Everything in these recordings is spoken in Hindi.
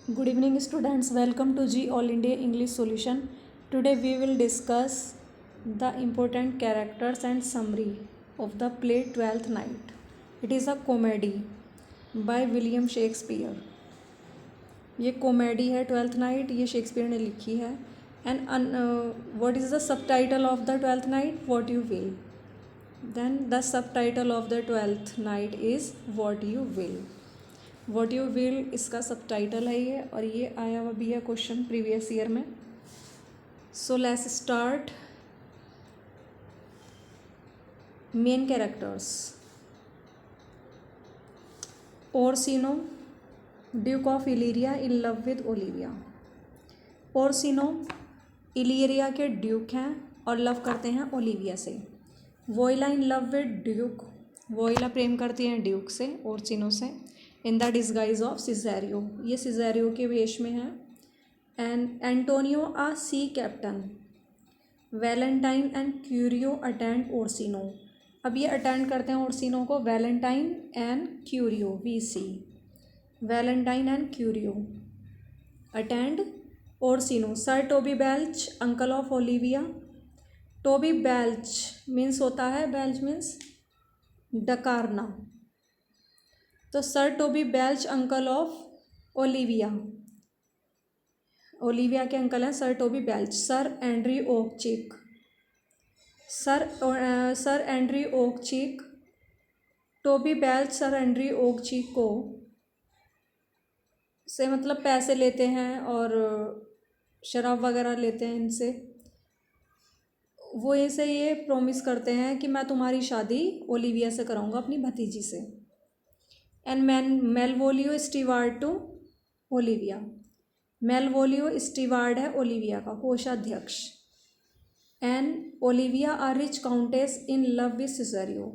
Good evening, students. Welcome to G All India English Solution. Today we will discuss the important characters and summary of the play Twelfth Night. It is a comedy by William Shakespeare. ये कॉमेडी है ट्वेल्थ नाइट, ये शेक्सपियर ने लिखी है. And what is the sub title of the Twelfth Night? What you will. Then the sub title of the Twelfth Night is what you will. What you will इसका सब टाइटल है ये, और ये आया हुआ भी है क्वेश्चन प्रीवियस ईयर में. So let's start. Main characters: Orsino, duke of Illyria in love with Olivia. Orsino Illyria के ड्यूक हैं और लव करते हैं ओलिविया से. Viola in love with duke, Viola प्रेम करती हैं ड्यूक से, ओरसिनो से. In the disguise of Cesario, ये सिजेरियो के वेश में है. And Antonio a sea captain, Valentine and Curio attend Orsino. अब ये अटेंड करते हैं ओरसिनो को. Valentine and Curio, we see. Valentine and Curio attend Orsino. Sir Toby Belch, uncle of Olivia. Toby Belch means होता है, बेल्च मीन्स डकारना. तो sir Toby Belch uncle of Olivia, Olivia के अंकल हैं sir Toby Belch. Sir Andrew Aguecheek, sir Andrew Aguecheek. Toby Belch sir Andrew Aguecheek को से मतलब पैसे लेते हैं और शराब वगैरह लेते हैं इनसे. वो इनसे ये प्रॉमिस करते हैं कि मैं तुम्हारी शादी ओलिविया से कराऊंगा, अपनी भतीजी से. And Malvolio steward to Olivia. Malvolio steward है ओलिविया का कोषाध्यक्ष. And Olivia a rich countess in love with Cesario.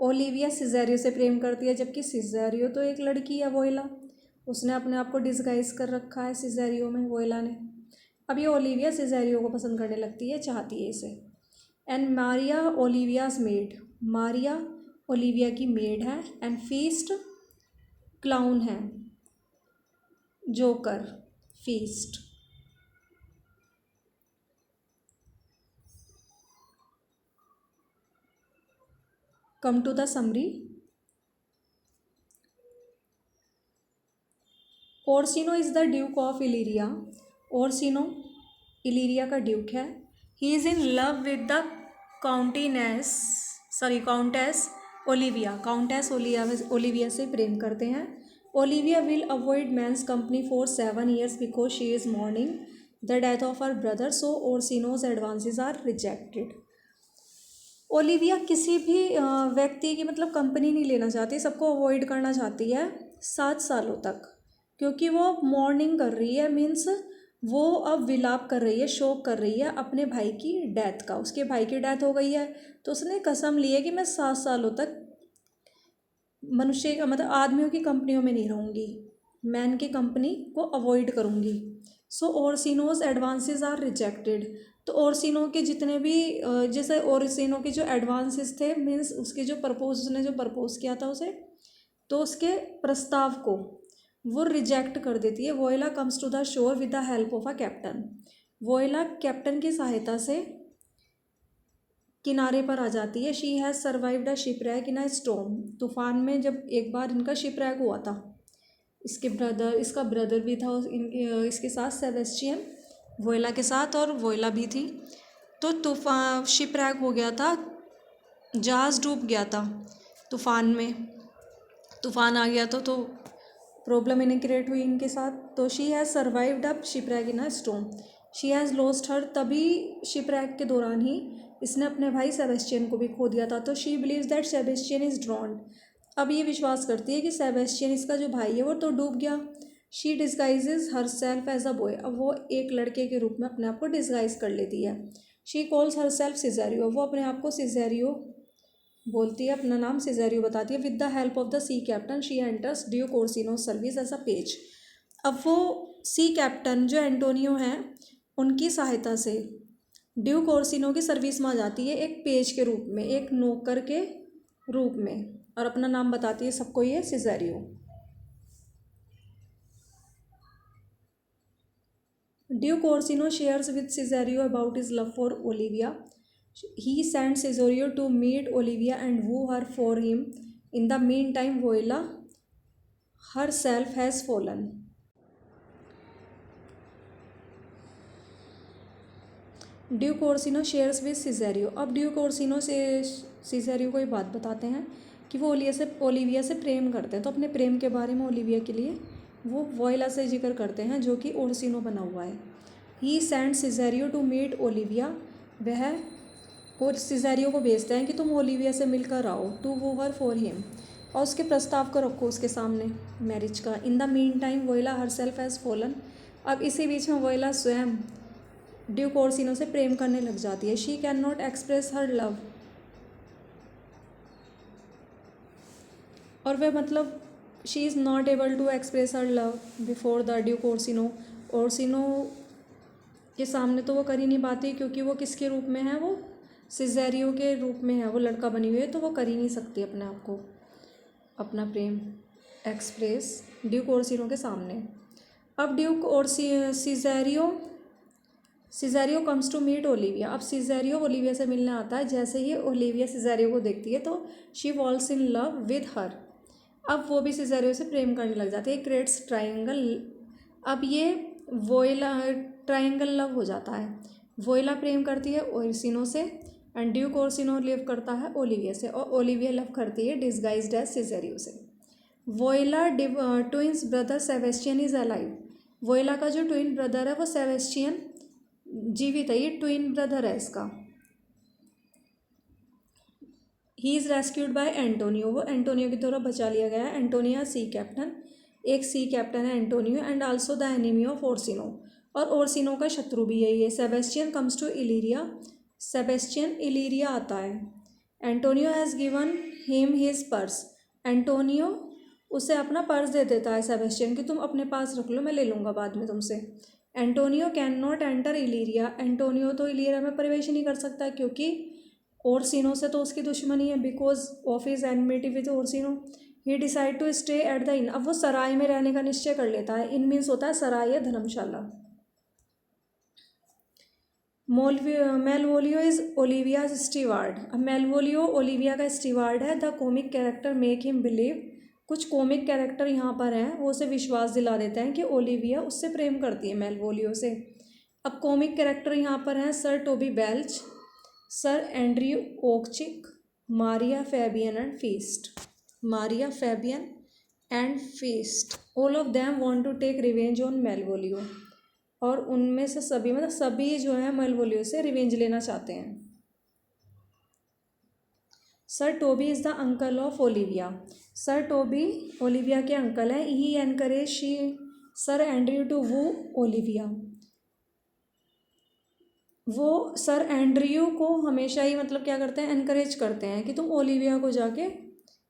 Olivia Cesario से प्रेम करती है, जबकि सिजेरियो तो एक लड़की है, वोइला. उसने अपने आप को डिस्गाइज कर रखा है सिजेरियो में, वोइला ने. अब ये ओलिविया सिजेरियो को पसंद करने लगती है, चाहती है इसे. And Maria Olivia's maid, Maria Olivia की मेड है. एंड फीस्ट क्लाउन है, joker, Feste. Come to the summary. Orsino is the duke of Illyria. Orsino Illyria का ड्यूक है. He is in love with the countess Olivia. Countess Olivia से प्रेम करते हैं. Olivia will avoid man's company for 7 years because she is mourning the death of her brother. So Orsino's advances are rejected. Olivia किसी भी व्यक्ति की मतलब कंपनी नहीं लेना चाहती, सबको अवॉइड करना चाहती है 7 सालों तक, क्योंकि वो मॉर्निंग कर रही है. मीन्स वो अब विलाप कर रही है, शोक कर रही है अपने भाई की डेथ का. उसके भाई की डेथ हो गई है, तो उसने कसम ली है कि मैं 7 सालों तक मनुष्य का मतलब आदमियों की कंपनियों में नहीं रहूँगी, मैन की कंपनी को अवॉइड करूँगी. सो ओरसिनोज एडवांसेस आर रिजेक्टेड. तो ओरसिनो के जितने भी जैसे ओरसिनो के जो एडवांसेस थे, मीन्स उसके जो प्रपोज, उसने जो प्रपोज किया था उसे, तो उसके प्रस्ताव को वो रिजेक्ट कर देती है. Viola comes to the shore with the help of a captain. Viola captain की सहायता से किनारे पर आ जाती है. She has survived a shipwreck in a storm. तूफान में जब एक बार इनका शिपरैक हुआ था, इसका ब्रदर भी था इसके साथ, सेबेस्टियन, वोइला के साथ, और वोइला भी थी. तो तूफान शिपरैक हो गया था, जहाज़ डूब गया था तूफान में. तूफान आ गया तो प्रॉब्लम इन्हें क्रिएट हुई इनके साथ. तो she has survived a shipwreck in a storm. She has lost her, तभी शिपरैक के दौरान ही इसने अपने भाई सेबेस्टियन को भी खो दिया था. तो she believes that Sebastian is ड्रॉन्ड. अब ये विश्वास करती है कि सेबेस्टियन, इसका जो भाई है, वो तो डूब गया. She disguises herself as a boy. अब वो एक लड़के के रूप में अपने आप को डिस्गाइज कर लेती है. She calls herself Cesario. वो अपने आप को सिजेरियो बोलती है, अपना नाम सिजेरियो बताती है. With the help of the sea captain she enters duke Orsino service as a page. अब वो सी कैप्टन जो एंटोनियो हैं, उनकी सहायता से ड्यूक ओरसिनो की सर्विस में आ जाती है, एक पेज के रूप में, एक नौकर के रूप में, और अपना नाम बताती है सबको, ये सिजेरियो. Duke Orsino shares with Cesario about his love for Olivia. He sends Cesario to meet Olivia and woo her for him. In the meantime, Viola herself has fallen. Duke Orsino shares with Cesario. अब ड्यूक ओर्सिनो से सिजेरियो को ये बात बताते हैं कि वो ओलिविया से प्रेम करते हैं। तो अपने प्रेम के बारे में ओलिविया के लिए वो वोयला से जिक्र करते हैं जो कि ओर्सिनो बना हुआ है। ही सेंड सिजेरियो टू मीट ओलिविया। वह और सिजेरियो को भेजते हैं कि तुम ओलिविया से मिलकर आओ, टू वो हर फॉर हिम, और उसके प्रस्ताव को रखो उसके सामने मैरिज का। In the mean time Viola herself has fallen. अब इसी बीच में वोयला स्वयं ड्यूक ओर्सिनो से प्रेम करने लग जाती है। She cannot express her love, और वह मतलब she is not able to express her love before the duke Orsino. Orsino के सामने तो वो कर ही नहीं पाती, क्योंकि वो किसके रूप में है, वो सिजेरियो के रूप में है, वो लड़का बनी हुई है, तो वो कर ही नहीं सकती अपने आप को, अपना प्रेम एक्सप्रेस ड्यूक ओर्सिनो के सामने। अब ड्यूक और सिजेरियो कम्स टू मीट ओलिविया। अब सिजेरियो ओलिविया से मिलने आता है। जैसे ही ओलिविया सिजेरियो को देखती है तो she falls in love with her. अब वो भी सिजेरियो से प्रेम करने लग जाती है। Creates triangle. अब ये वोयला ट्रायंगल लव हो जाता है। वोयला प्रेम करती है ओर्सिनो से एंड ड्यूक ओर्सिनो लिव करता है ओलिविया से, और ओलिविया लव करती है डिस्गाइज्ड एज सिजेरियो से। Viola twins brother Sebastian is alive. Viola का जो ट्विन ब्रदर है वो सेबेस्टियन जीवित है। ये ट्विन ब्रदर है इसका। He is rescued bye Antonio. वो एंटोनियो की तरफ बचा लिया गया है। एंटोनिया सी कैप्टन, एक सी कैप्टन है Antonio, and also the enemy of Orsino, और ओर्सिनो का शत्रु भी यही है। Sebastian comes to Illyria. Sebastian Illyria आता है। Antonio has given him his purse. Antonio उसे अपना पर्स दे देता है सेबेस्टियन कि तुम अपने पास रख लो, मैं ले लूँगा बाद में तुमसे। Antonio cannot enter Illyria. Antonio तो इलीरिया में प्रवेश नहीं कर सकता, क्योंकि ओर्सिनो से तो उसकी दुश्मनी है, because of his enmity with Orsino. He decide to stay at the inn. अब वो सराय में रहने का निश्चय कर लेता है। इन मीन्स होता है सराय या धर्मशाला। मेलवोलियो इज ओलिवियाज स्टीवार्ड। अब मेलवोलियो ओलिविया का स्टीवार्ड है। The comic character make him believe. कुछ कॉमिक कैरेक्टर यहाँ पर हैं, वो उसे विश्वास दिला देते हैं कि ओलिविया उससे प्रेम करती है मेलवोलियो से। अब कॉमिक कैरेक्टर यहाँ पर हैं sir Toby Belch, sir Andrew Aguecheek, Maria Fabian and Feste. Maria Fabian and Feste, all of them want to take revenge on Malvolio. और उनमें से सभी मतलब सभी जो है मेलवोलियो से रिवेंज लेना चाहते हैं। Sir Toby is the uncle of Olivia. Sir Toby Olivia के अंकल हैं। He encourage sir Andrew to woo Olivia. वो सर एंड्रयू को हमेशा ही मतलब क्या करते हैं, एनकरेज करते हैं कि तुम ओलिविया को जाके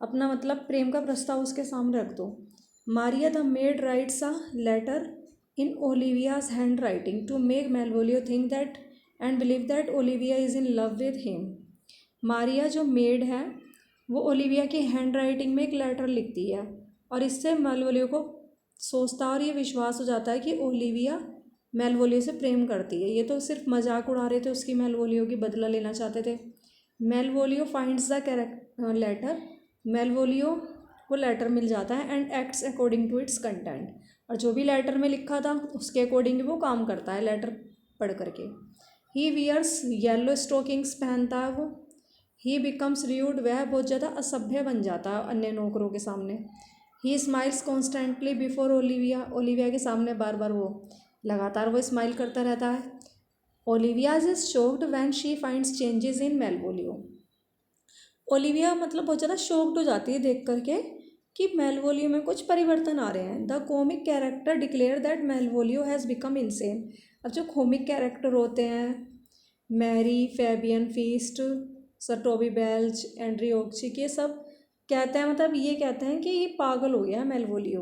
अपना मतलब प्रेम का प्रस्ताव उसके सामने रख दो। Maria the maid writes a letter in Olivia's hand writing to make Malvolio think that and believe that Olivia is in love with him. Maria जो मेड है वो ओलिविया की हैंड राइटिंग में एक लेटर लिखती है, और इससे मेलवोलियो को सोचता और ये विश्वास हो जाता है कि ओलिविया मेलवोलियो से प्रेम करती है। ये तो सिर्फ मजाक उड़ा रहे थे उसकी, मेलवोलियो की बदला लेना चाहते थे। Malvolio finds the letter. Malvolio को लेटर मिल जाता है and acts according to its content, और जो भी लेटर में लिखा था उसके अकॉर्डिंग वो काम करता है लेटर पढ़ करके। ही वियर्स येलो स्टॉकिंग्स पहनता है वो। ही बिकम्स र्यूड, वह बहुत ज़्यादा असभ्य बन जाता है अन्य नौकरों के सामने। ही smiles constantly before Olivia. Olivia के सामने बार बार वो लगातार वो स्माइल करता रहता है। Olivia is shocked when she finds changes in Malvolio. Olivia मतलब बहुत ज़्यादा शॉक्ड हो जाती है देख करके कि मेलवोलियो में कुछ परिवर्तन आ रहे हैं। The comic character declare that Malvolio has become insane. अब जो कॉमिक कैरेक्टर होते हैं Mary, Fabian, Feste, sir Toby Belch, Andrew Aguecheek, ये सब कहते हैं मतलब ये कहते हैं कि ये पागल हो गया है Malvolio.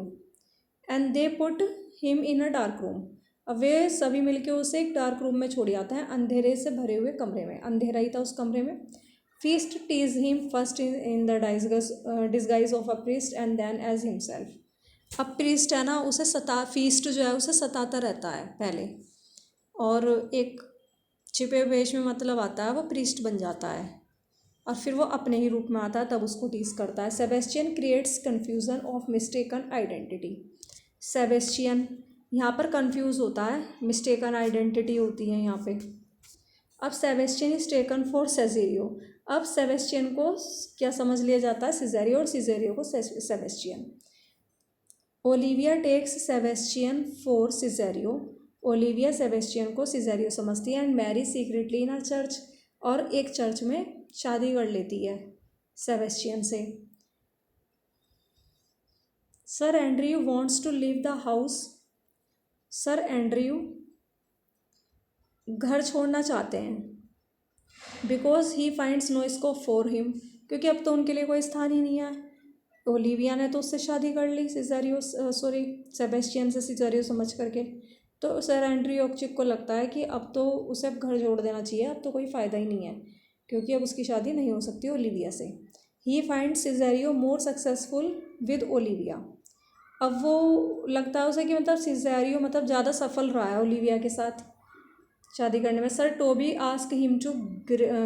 And they put him in a dark room. अब वे सभी मिलके उसे एक डार्क रूम में छोड़ जाते हैं, अंधेरे से भरे हुए कमरे में। अंधेरा ही था उस कमरे में। Feste teases him first in the disguise of a priest and then as himself. अब प्रीस्ट है ना, उसे फीस्ट जो है उसे सताता रहता है पहले, और एक छिपे वेश में मतलब आता है वो प्रीस्ट बन जाता है और फिर वो अपने ही रूप में आता है, तब उसको टीज करता है। Sebastian creates confusion of mistaken identity. Sebastian यहाँ पर कंफ्यूज होता है, मिस्टेकन आइडेंटिटी होती है यहाँ पे। अब सेबेस्टियन इज टेकन फॉर सेजेरियो। अब सेबेस्टियन को क्या समझ लिया जाता है, सिजेरियो, और सिजेरियो को Sebastian. Olivia takes Sebastian for Cesario. Olivia Sebastian को सिजेरियो समझती है and marry secretly in a church, और एक चर्च में शादी कर लेती है सेबेस्टियन से। Sir Andrew wants to leave the house. Sir Andrew घर छोड़ना चाहते हैं because he finds no scope for him, क्योंकि अब तो उनके लिए कोई स्थान ही नहीं है। ओलिविया ने तो उससे शादी कर ली, सेबेस्टियन से सिजेरियो समझ करके। तो सर एंड्रयू ऑक्चिक को लगता है कि अब तो उसे अब घर जोड़ देना चाहिए, अब तो कोई फ़ायदा ही नहीं है, क्योंकि अब उसकी शादी नहीं हो सकती ओलिविया से। He find Cesario more successful with Olivia. अब वो लगता है उसे कि मतलब सिजेरियो मतलब ज़्यादा सफल रहा है ओलिविया के साथ शादी करने में। Sir Toby ask him to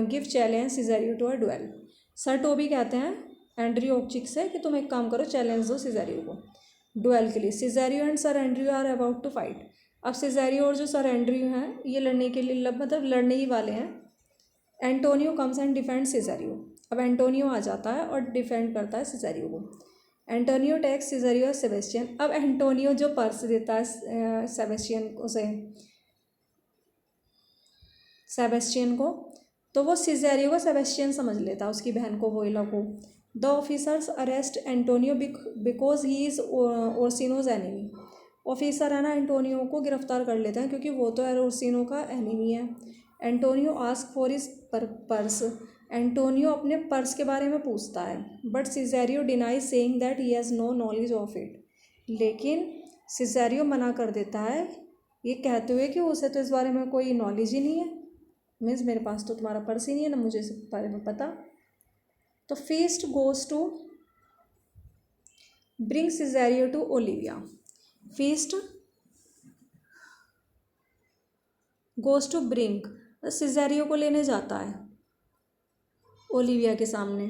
give challenge Cesario to a duel. Sir Toby कहते हैं एंड्रयू ऑक्चिक से कि तुम एक काम करो, चैलेंज दो सिजेरियो को डुएल के लिए। Cesario and sir Andrew are about to fight. अब सिजेरियो और जो सर एंड्रयू हैं ये लड़ने के लिए मतलब लड़ने ही वाले हैं। Antonio comes and defend Cesario. अब एंटोनियो आ जाता है और डिफेंड करता है सिजेरियो को। Antonio takes Cesario Sebastian. अब एंटोनियो जो पर्स देता है सेबेस्टियन को, तो वो सिजेरियो को सेबेस्टियन समझ लेता है, उसकी बहन को, वोइला को। The officers arrest Antonio because he is Orsino's enemy. Officer है ना एंटोनियो को गिरफ्तार कर लेते हैं क्योंकि वो तो ओर्सिनो का एनिमी है। Antonio ask for his purse. Antonio अपने पर्स के बारे में पूछता है, but Cesario denies saying that he has no knowledge of it. लेकिन सिजेरियो मना कर देता है ये कहते हुए कि उसे तो इस बारे में कोई नॉलेज ही नहीं है, मीन्स मेरे पास तो तुम्हारा पर्स ही नहीं है ना, मुझे इस बारे में पता। तो Feste goes to bring Cesario to Olivia. Feste goes to bring, Cesario को लेने जाता है ओलिविया के सामने।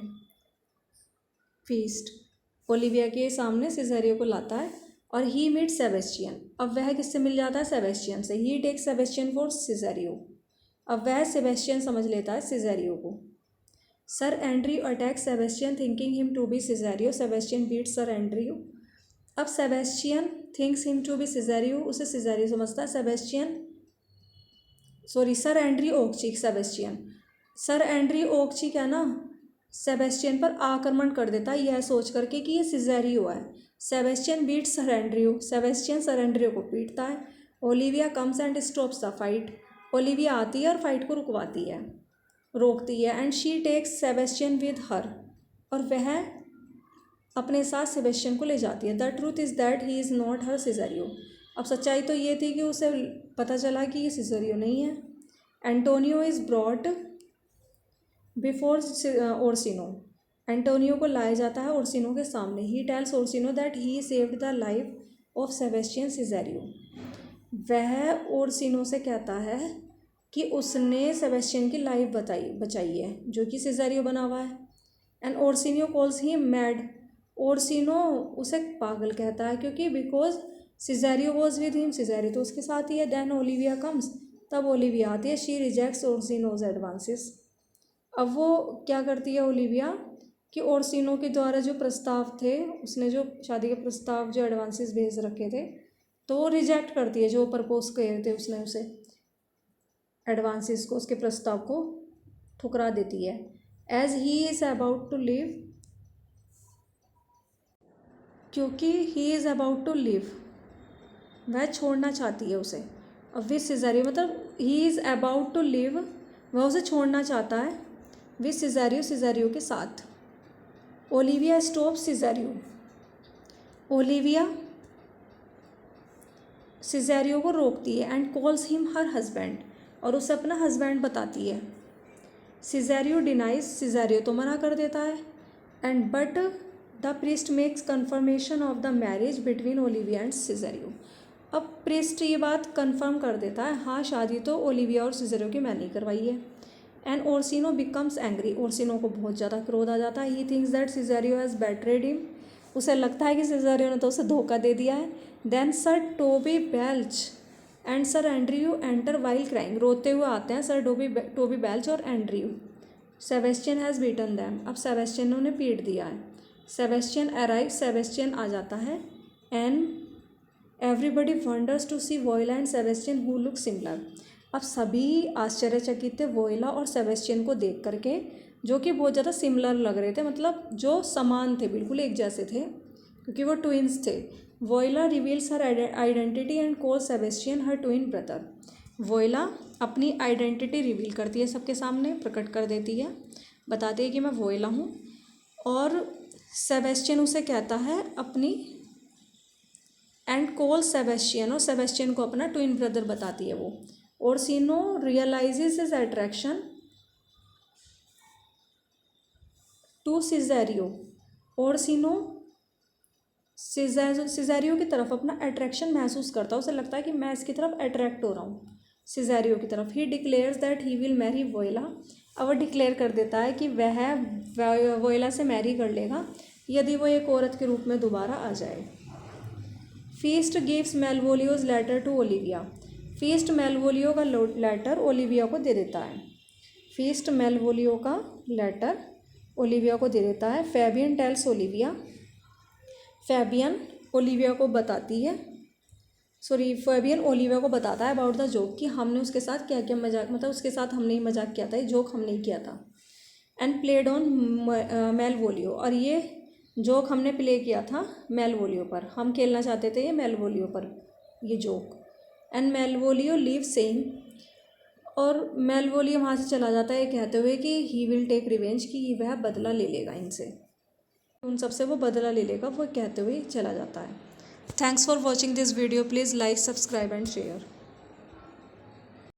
फीस्ट ओलिविया के सामने सिजेरियो को लाता है और ही मीट सेबेस्टियन। अब वह किससे मिल जाता है, सेबेस्टियन से। He take Sebastian for Cesario. अब वह सेबेस्टियन समझ लेता है सिजेरियो को। Sir Andrew attack Sebastian thinking him to be Cesario. Sebastian beat sir Andrew. अब Sebastian thinks him to be Cesario, उसे सिजेरियो समझता है। Sir Andrew Aguecheek Sebastian. Sir Andrew Aguecheek है ना, सेबेस्टियन पर आक्रमण कर देता है यह सोच करके कि ये सिजेरियो है। Sebastian beat sir Andrew. Sebastian sir Andrew को पीटता है। Olivia comes and stops the fight. Olivia आती है और फाइट को रोकती है। And she takes Sebastian with her, और वह अपने साथ सेबेस्टियन को ले जाती है। The truth is that he is not her Cesario. अब सच्चाई तो ये थी कि उसे पता चला कि ये सिजेरियो नहीं है। Antonio is brought before Orsino. Antonio को लाया जाता है ओर्सिनो के सामने। He tells Orsino that he saved the life of Sebastian Cesario. वह ओर्सिनो से कहता है कि उसने सेबेस्टियन की लाइफ बचाई है, जो कि सिजेरियो बना हुआ है। And Orsino calls he mad. Orsino उसे पागल कहता है क्योंकि because Cesario was with him, Cesario तो उसके साथ ही है। देन ओलिविया कम्स, तब ओलिविया आती है। She rejects Orsino's advances. अब वो क्या करती है ओलिविया कि ओर्सिनो के द्वारा जो प्रस्ताव थे, उसने जो शादी के प्रस्ताव जो एडवांसेस भेज रखे थे, तो वो रिजेक्ट करती है जो प्रपोज किए थे उसने उसे एडवांसेस को, उसके प्रस्ताव को ठुकरा देती है। As he is about to leave, क्योंकि he is about to leave, वह छोड़ना चाहती है उसे। अब विद सिजेरियो मतलब he is about to leave, वह उसे छोड़ना चाहता है विद सिजेरियो, सिजेरियो के साथ। Olivia stop Cesario. Olivia Cesario को रोकती है and calls him her husband, और उसे अपना हस्बैंड बताती है। सिजेरियो डिनाइज, सिजेरियो तो मना कर देता है। And but the priest makes confirmation of the marriage between Olivia and Cesario. अब प्रिस्ट ये बात कंफर्म कर देता है, हाँ शादी तो ओलिविया और सिजेरियो की मैंने ही करवाई है। And Orsino becomes angry, Orsino को बहुत ज़्यादा क्रोध आ जाता है। He thinks that Cesario has betrayed him, उसे लगता है कि सिजेरियो ने तो उसे धोखा दे दिया है। Then sir Toby Belch and sir Andrew enter while crying, रोते हुए आते हैं सर टोबी बेल्च और Andrew. Sebastian has beaten them, अब सेबेस्टियन ने उन्हें पीट दिया है। सेबेस्टियन अराइव, सेबेस्टियन आ जाता है। And everybody wonders to see Viola and Sebastian who look similar, अब सभी आश्चर्यचकित थे वोइला और सेबेस्टियन को देख करके, जो कि बहुत ज़्यादा सिमिलर लग रहे थे, मतलब जो समान थे, बिल्कुल एक जैसे थे, क्योंकि वो ट्विन्स थे। Voila reveals her identity and call Sebastian her twin brother, voila अपनी आइडेंटिटी रिवील करती है, सबके सामने प्रकट कर देती है, बताती है कि मैं वोइला हूँ। और सेबेस्टियन उसे कहता है अपनी, एंड कॉल सेबेस्टियन, और सेबेस्टियन को अपना ट्विन ब्रदर बताती है वो। ओर्सिनो रियलाइजेस हिज अट्रैक्शन टू सिजेरियो, ओर्सिनो सिजेरियो की तरफ अपना अट्रैक्शन महसूस करता है, उसे लगता है कि मैं इसकी तरफ अट्रैक्ट हो रहा हूँ सिजेरियो की तरफ। He declares that he will marry Viola, अब वह डिक्लेयर कर देता है कि वह वोइला से मैरी कर लेगा यदि वो एक औरत के रूप में दोबारा आ जाए। Feste gives Malvolio's letter to Olivia, Feste Malvolio का लेटर ओलिविया को दे देता है। फीस्ट मेलवोलियो का लेटर ओलिविया को दे देता है। Fabian tells Olivia, Fabian Olivia को बताती है, फैबियन ओलिविया को बताता है अबाउट द जोक, कि हमने उसके साथ क्या क्या मजाक, मतलब उसके साथ हमने ही मजाक किया था, ये जोक हमने ही किया था। एंड प्लेड ऑन मेलवोलियो, और ये जोक हमने प्ले किया था मेलवोलियो पर, हम खेलना चाहते थे ये मेलवोलियो पर ये जोक। एंड मेलवोलियो लीव सेइंग, और मेलवोलियो वहाँ से चला जाता है कहते हुए कि ही विल टेक रिवेंज, कि वह बदला ले लेगा इनसे, उन सबसे वो बदला ले लेगा, वो कहते हुए चला जाता है। Thanks for watching this video, please like, subscribe and share.